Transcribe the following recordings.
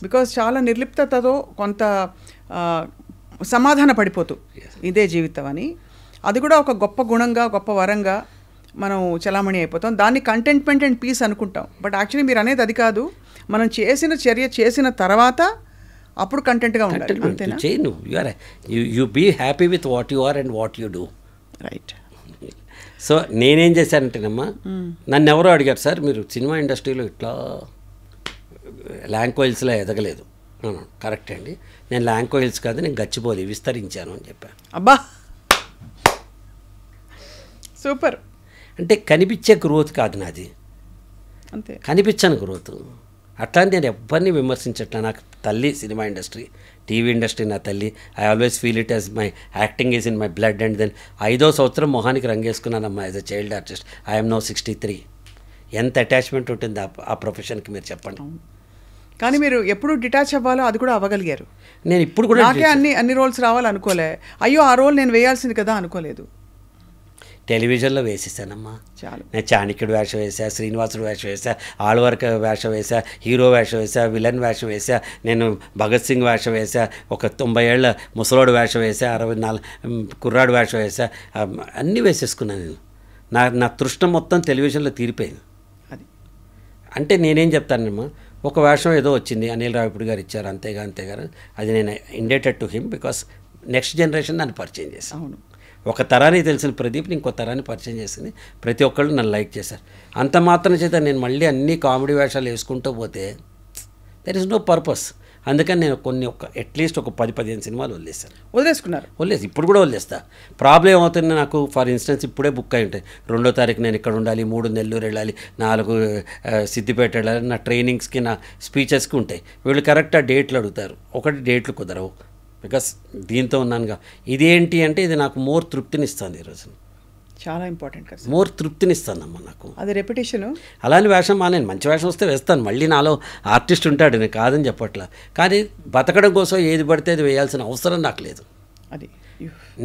Because చాలా నిర్లిప్తతతో కొంత సమాధాన పడిపోతూ ఇదే జీవితం అని, అది కూడా ఒక గొప్ప గుణంగా గొప్ప వరంగా మనం చలామణి అయిపోతాం. దాన్ని కంటెంట్మెంట్ అండ్ పీస్ అనుకుంటాం. బట్ యాక్చువల్లీ మీరు అనేది అది కాదు, మనం చేసిన చర్య చేసిన తర్వాత అప్పుడు కంటెంట్గా ఉండాలి. అంతేనా? You be happy with what you are and what you do. Right. So నేనేం చేశానంటేనమ్మా, నన్ను ఎవరో అడిగారు, సార్ మీరు సినిమా ఇండస్ట్రీలో ఇట్లా ల్యాంక్వైల్స్లో ఎదగలేదు. కరెక్ట్ అండి, నేను ల్యాంక్వైల్స్ కాదు, నేను గచ్చిబౌలి విస్తరించాను అని చెప్పాను. అబ్బా సూపర్. అంటే కనిపించే గ్రోత్ కాదు నాది, అంతే, కనిపించని గ్రోత్. అట్లా నేను ఎవరిని విమర్శించట్లా. నాకు తల్లి సినిమా ఇండస్ట్రీ, టీవీ ఇండస్ట్రీ నా తల్లి. I always feel it as my acting is in my blood. And then 5వ సంవత్సరం మొహానికి రంగేసుకున్నానమ్మా as a child artist. I'm now 63. ఎంత అటాచ్మెంట్ ఉంటుంది ఆ ప్రొఫెషన్కి మీరు చెప్పండి. కానీ మీరు ఎప్పుడు డిటాచ్ అవ్వాలో అది కూడా అవ్వగలిగారు. నేను ఇప్పుడు కూడా నాకే అన్ని రోల్స్ రావాలనుకోలే, అయ్యో ఆ రోల్ నేను వేయాల్సింది కదా అనుకోలేదు. టెలివిజన్లో వేసేసానమ్మా. చాలు. నేను చాణక్యుడు వేషం వేసా, శ్రీనివాసుడు వేషం వేసా, ఆళ్వార్క వేషం వేసా, హీరో వేషం వేసా, విలన్ వేషం వేసా, నేను భగత్ సింగ్ వేషం వేసా, ఒక 90 ఏళ్ల ముసలోడు వేషం వేసా, 64 కుర్రాడు వేషం వేసా, అన్నీ వేసేసుకున్నాను నేను. నా తృష్ణ మొత్తం టెలివిజన్లో తీరిపోయింది. అది అంటే నేనేం చెప్తానమ్మా, ఒక వేషం ఏదో వచ్చింది, అనిల్ రావిపూడి గారు ఇచ్చారు, అంతేగారు. అది నేను indebted to him because next generation నన్ను పరిచయం చేశాను. అవును, ఒక తరానికి తెలిసిన ప్రదీప్ని ఇంకో తరాన్ని పరిచయం చేసింది. ప్రతి ఒక్కళ్ళు నన్ను లైక్ చేశారు. అంత మాత్రం చేత నేను మళ్ళీ అన్ని కామెడీ వేషాలు వేసుకుంటూ పోతే దెర్ ఇస్ నో పర్పస్. అందుకని నేను అట్లీస్ట్ ఒక 10-15 సినిమాలు వదిలేసుకున్నారు. ఇప్పుడు కూడా వదిలేస్తా. ప్రాబ్లం ఏమవుతుంది నాకు, ఫర్ ఇన్స్టెన్స్ ఇప్పుడే బుక్ అయి ఉంటాయి. 2వ తారీఖు నేను ఇక్కడ ఉండాలి, 3 నెల్లూరు వెళ్ళాలి, 4 సిద్దిపేట వెళ్ళాలి, నా ట్రైనింగ్స్కి నా స్పీచెస్కి ఉంటాయి. వీళ్ళు కరెక్ట్గా డేట్లు అడుగుతారు, ఒకటి డేట్లు కుదరవు బికాస్ దీంతో ఉన్నానుగా. ఇదేంటి అంటే ఇది నాకు మోర్ తృప్తినిస్తుంది. ఈరోజు చాలా ఇంపార్టెంట్ కదా, మోర్ తృప్తినిస్తుందమ్మా నాకు. అది రెపిటేషన్. అలాంటి వేషం నేను మంచి వేషం వస్తే వేస్తాను, మళ్ళీ నాలో ఆర్టిస్ట్ ఉంటాడు, నేను కాదని చెప్పట్లా. కానీ బతకడం కోసం ఏది పడితే అది వేయాల్సిన అవసరం నాకు లేదు. అది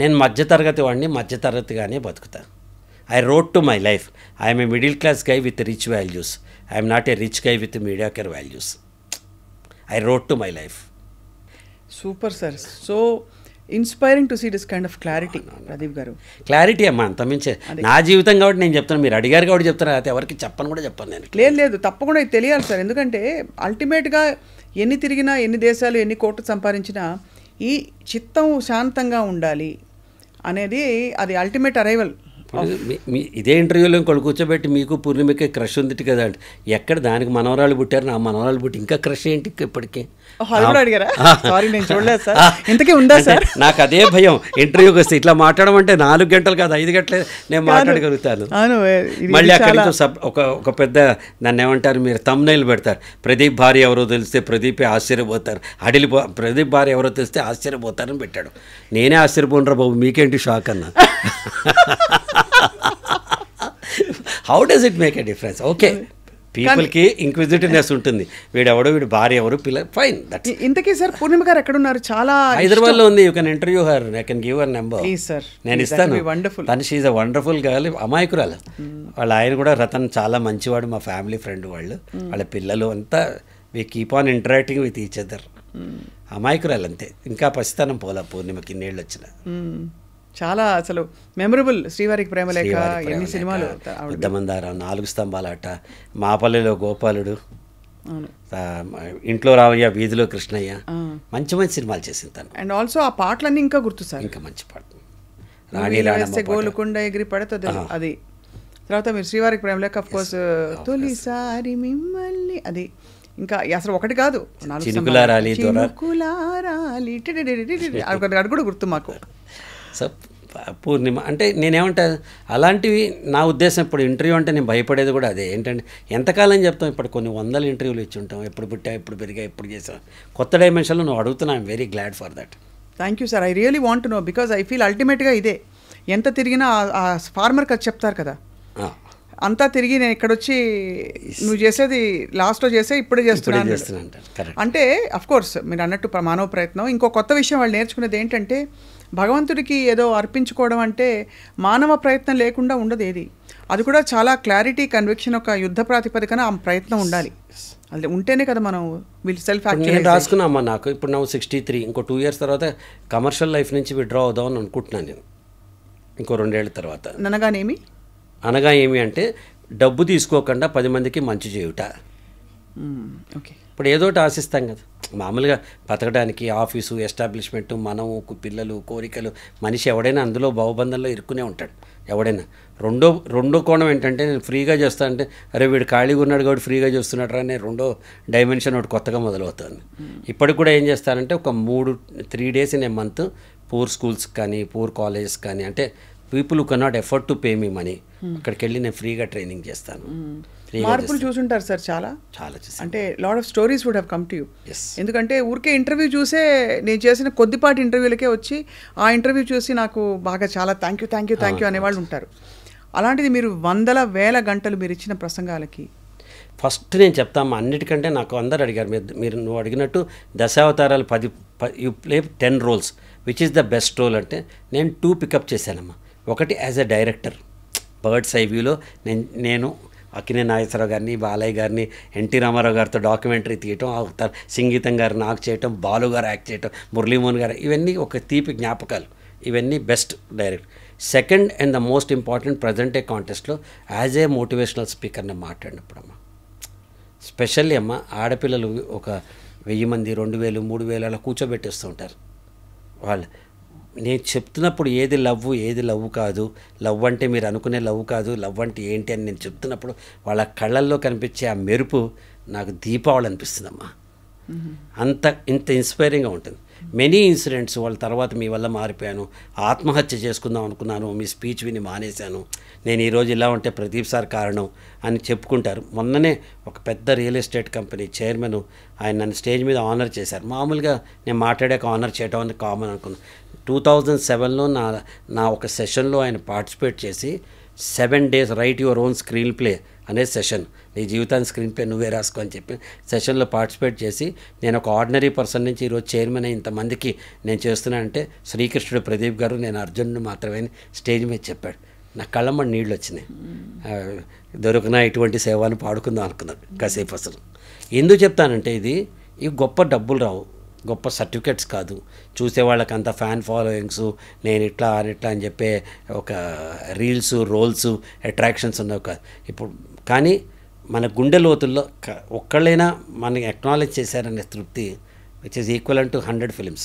నేను మధ్యతరగతి వాడిని, మధ్యతరగతిగానే బతుకుతాను. I rode to my life. I'm a middle class guy with rich values. I'm not a rich guy with mediocre values. I rode to my life. Super sir. So inspiring to see this kind of clarity Pradeep garu. Clarity అమ్మా, అంతమించే నా జీవితం కాబట్టి నేను చెప్తాను. మీరు అడిగారు కాబట్టి చెప్తాను, అయితే ఎవరికి చెప్పను కూడా చెప్పాను నేను. లేదు తప్పకుండా ఇది తెలియాలి సార్. ఎందుకంటే అల్టిమేట్గా ఎన్ని తిరిగినా, ఎన్ని దేశాలు, ఎన్ని కోట్లు సంపాదించినా ఈ చిత్తం శాంతంగా ఉండాలి అనేది అది అల్టిమేట్ అరైవల్. ఇదే ఇంటర్వ్యూలో ఇంకోళ్ళు కూర్చోబెట్టి మీకు పూర్ణిమకి క్రష్ ఉంది కదా అంటే, ఎక్కడ దానికి మనవరాలు పుట్టారు, నా మనవరాలు పుట్టి ఇంకా క్రష్ ఏంటి ఇప్పటికీ? నాకు అదే భయం. ఇంటర్వ్యూకి వస్తే ఇట్లా మాట్లాడమంటే 4 గంటలు కాదు 5 గంటలే నేను మాట్లాడగలుగుతాను. మళ్ళీ అక్కడికి ఒక పెద్ద దాన్ని ఏమంటారు, మీరు థంబ్నెయిల్ పెడతారు, ప్రదీప్ భార్య ఎవరో తెలిస్తే ప్రదీపే ఆశ్చర్యపోతారు, ప్రదీప్ భార్య ఎవరో తెలిస్తే ఆశ్చర్యపోతారని పెట్టాడు. నేనే ఆశ్చర్యపోనరా బాబు, మీకేంటి షాక్ అన్నా. How does it make a difference? Okay, పీపుల్కి ఇంక్విజిటివ్నెస్ ఉంటుంది, వీడెవడో, వీడు భార్య ఎవరు, పిల్లలు, ఫైన్. ఇంతకీ సార్ పూర్ణిమ గారు ఎక్కడున్నారు? చాలా హైదరాబాద్లో ఉంది. You can interview her, I can give her number. నేను ఇస్తాను. తను షీఈ్ అ వండర్ఫుల్ గర్ల్, అమాయకురాలు. వాళ్ళ ఆయన కూడా రతన్ చాలా మంచివాడు, మా ఫ్యామిలీ ఫ్రెండ్. వాళ్ళ పిల్లలు అంతా we keep on interacting with each other. అమాయకురాలు అంతే, ఇంకా పసితనం పోలా పూర్ణిమకి ఇన్నేళ్ళు వచ్చిన. చాలా అసలు మెమరబుల్. శ్రీవారికి ప్రేమలేఖ, ఎన్ని సినిమాలు, ఉద్దమందారం, 4 స్తంభాలాట, మాపల్లిలో గోపాలుడు, ఇంట్లో రావయ్య, వీధిలో కృష్ణయ్య, మంచి మంచి సినిమాలు చేసింది తను. అండ్ ఆల్సో ఆ పాటలన్నీ ఇంకా గుర్తు సార్, ఇంకా మంచి పాట. గోలుకొండ ఎగిరి పడుతుంది అది. తర్వాత మీరు శ్రీవారికి ప్రేమలేఖ, ఆఫ్ కోర్స్ తొలిసారి మిమ్మల్ని, అది ఇంకా అసలు ఒకటి కాదు, అది కూడా గుర్తు మాకు. సో పూర్ణిమ అంటే నేనేమంటా, అలాంటివి నా ఉద్దేశం. ఇప్పుడు ఇంటర్వ్యూ అంటే నేను భయపడేది కూడా అదే. ఏంటంటే ఎంతకాలం చెప్తాం, ఇప్పుడు కొన్ని 100 ఇంటర్వ్యూలు ఇచ్చి ఉంటాం, ఎప్పుడు పుట్టా, ఎప్పుడు పెరిగా, ఎప్పుడు చేసాం, కొత్త డైమెన్షన్లో నువ్వు అడుగుతున్నా. I'm very glad for that. Thank you sir. I really want to know, because I feel అల్టిమేట్గా ఇదే. ఎంత తిరిగినా ఆ ఫార్మర్కి అది చెప్తారు కదా, అంతా తిరిగి నేను ఇక్కడొచ్చి నువ్వు చేసేది లాస్ట్లో చేసే ఇప్పుడే చేస్తున్నాను అంటే, అఫ్ కోర్స్ మీరు అన్నట్టు మానవ ప్రయత్నం. ఇంకో కొత్త విషయం వాళ్ళు నేర్చుకునేది ఏంటంటే, భగవంతుడికి ఏదో అర్పించుకోవడం అంటే మానవ ప్రయత్నం లేకుండా ఉండదు ఏది. అది కూడా చాలా క్లారిటీ, కన్విక్షన్, ఒక యుద్ధ ప్రాతిపదికన ఆ ప్రయత్నం ఉండాలి. అది ఉంటేనే కదా మనం వీళ్ళు సెల్ఫ్ నేను రాసుకున్నామ్మా. నాకు ఇప్పుడు నా 63, ఇంకో 2 years తర్వాత కమర్షియల్ లైఫ్ నుంచి విత్డ్రా అవుదామని అనుకుంటున్నాను నేను, ఇంకో 2 ఏళ్ల తర్వాత. అనగా ఏమి అంటే డబ్బు తీసుకోకుండా 10 మందికి మంచి చేయుట. ఓకే, ఇప్పుడు ఏదోటి ఆశిస్తాం కదా మామూలుగా బతకడానికి, ఆఫీసు, ఎస్టాబ్లిష్మెంట్, మనము, పిల్లలు, కోరికలు. మనిషి ఎవడైనా అందులో భావబంధంలో ఇరుక్కునే ఉంటాడు ఎవడైనా. రెండో కోణం ఏంటంటే నేను ఫ్రీగా చేస్తా అంటే అరే వీడు ఖాళీగా ఉన్నాడు కాబట్టి ఫ్రీగా చేస్తున్నాడు అనే రెండో డైమెన్షన్ ఒకటి కొత్తగా మొదలవుతుంది. ఇప్పటికి కూడా ఏం చేస్తానంటే ఒక 3 days in a month poor schools కానీ, పూర్ కాలేజెస్ కానీ, అంటే people who cannot effort to pay me money, అక్కడికి వెళ్ళి నేను ఫ్రీగా ట్రైనింగ్ చేస్తాను. మార్పులు చూసుంటారు సార్ చాలా అంటే lot of stories would have come to you. ఎందుకంటే ఊరికే ఇంటర్వ్యూ చూసే, నేను చేసిన కొద్దిపాటి ఇంటర్వ్యూలకే వచ్చి ఆ ఇంటర్వ్యూ చూసి నాకు బాగా చాలా థ్యాంక్ యూ అనేవాళ్ళు ఉంటారు. అలాంటిది మీరు 100,000 గంటలు మీరు ఇచ్చిన ప్రసంగాలకి ఫస్ట్ నేను చెప్తాము. అన్నిటికంటే నాకు అందరు అడిగారు, మీరు నువ్వు అడిగినట్టు దశావతారాలు 10 you play 10 roles, which is the best role అంటే నేను 2 పికప్ చేశానమ్మా. ఒకటి as a director, birds eye వ్యూలో నేను అక్కినేని నాగేశ్వరరావు గారిని, బాలయ్య గారిని, ఎన్టీ రామారావు గారితో డాక్యుమెంటరీ తీయటం, సంగీతం గారు నాకు చేయటం, బాలు గారు యాక్ట్ చేయటం, మురళీమోహన్ గారు, ఇవన్నీ ఒక తీపి జ్ఞాపకాలు. ఇవన్నీ best direct. Second and the most important present day కాంటెస్ట్లో యాజ్ ఏ మోటివేషనల్ స్పీకర్ని మాట్లాడినప్పుడు అమ్మ, స్పెషల్లీ అమ్మ ఆడపిల్లలు ఒక 1000 మంది, 2000, 3000 అలా కూర్చోబెట్టేస్తూ ఉంటారు. వాళ్ళు నేను చెప్తున్నప్పుడు ఏది లవ్ కాదు, లవ్ అంటే మీరు అనుకునే లవ్ కాదు, లవ్ అంటే ఏంటి అని నేను చెప్తున్నప్పుడు వాళ్ళ కళ్ళల్లో కనిపించే ఆ మెరుపు నాకు దీపావళి అనిపిస్తుందమ్మా. ఇంత ఇన్స్పైరింగ్గా ఉంటుంది. మెనీ ఇన్సిడెంట్స్ వాళ్ళ తర్వాత మీ వల్ల మారిపోయాను, ఆత్మహత్య చేసుకుందాం అనుకున్నాను, మీ స్పీచ్ విని మానేశాను, నేను ఈరోజు ఇలా ఉంటే ప్రదీప్ సార్ కారణం అని చెప్పుకుంటారు. మొన్ననే ఒక పెద్ద రియల్ ఎస్టేట్ కంపెనీ చైర్మన్ ఆయన నన్ను స్టేజ్ మీద ఆనర్ చేశారు. మామూలుగా నేను మాట్లాడాక ఆనర్ చేయడం అనేది కామన్ అనుకున్నాను. 2007లో నా ఒక సెషన్లో ఆయన పార్టిసిపేట్ చేసి 7 days right your own screen play అనే సెషన్, నీ జీవితాన్ని స్క్రీన్ ప్లే నువ్వే రాసుకో అని చెప్పి సెషన్లో పార్టిసిపేట్ చేసి నేను ఒక ఆర్డినరీ పర్సన్ నుంచి ఈరోజు చైర్మన్ ఇంతమందికి నేను చేస్తున్నానంటే శ్రీకృష్ణుడు ప్రదీప్ గారు నేను అర్జునుడు మాత్రమే స్టేజ్ మీద చెప్పాడు. నా కళ్ళమ్మ నీళ్ళు వచ్చినాయి. దొరికిన ఇటువంటి సేవను పాడుకుందాం అనుకున్నాను కాసేపు. అసలు ఎందుకు చెప్తానంటే ఇవి గొప్ప డబ్బులు రావు, గొప్ప సర్టిఫికెట్స్ కాదు, చూసేవాళ్ళకి అంత ఫ్యాన్ ఫాలోయింగ్స్, నేను ఇట్లా అని చెప్పే ఒక రీల్స్, రోల్స్, అట్రాక్షన్స్ ఉన్నవి కాదు ఇప్పుడు. కానీ మన గుండె లోతుల్లో ఒక్కళ్ళైనా మనకి అక్నాలెడ్జ్ చేశారనే తృప్తి which is equal to 100 films.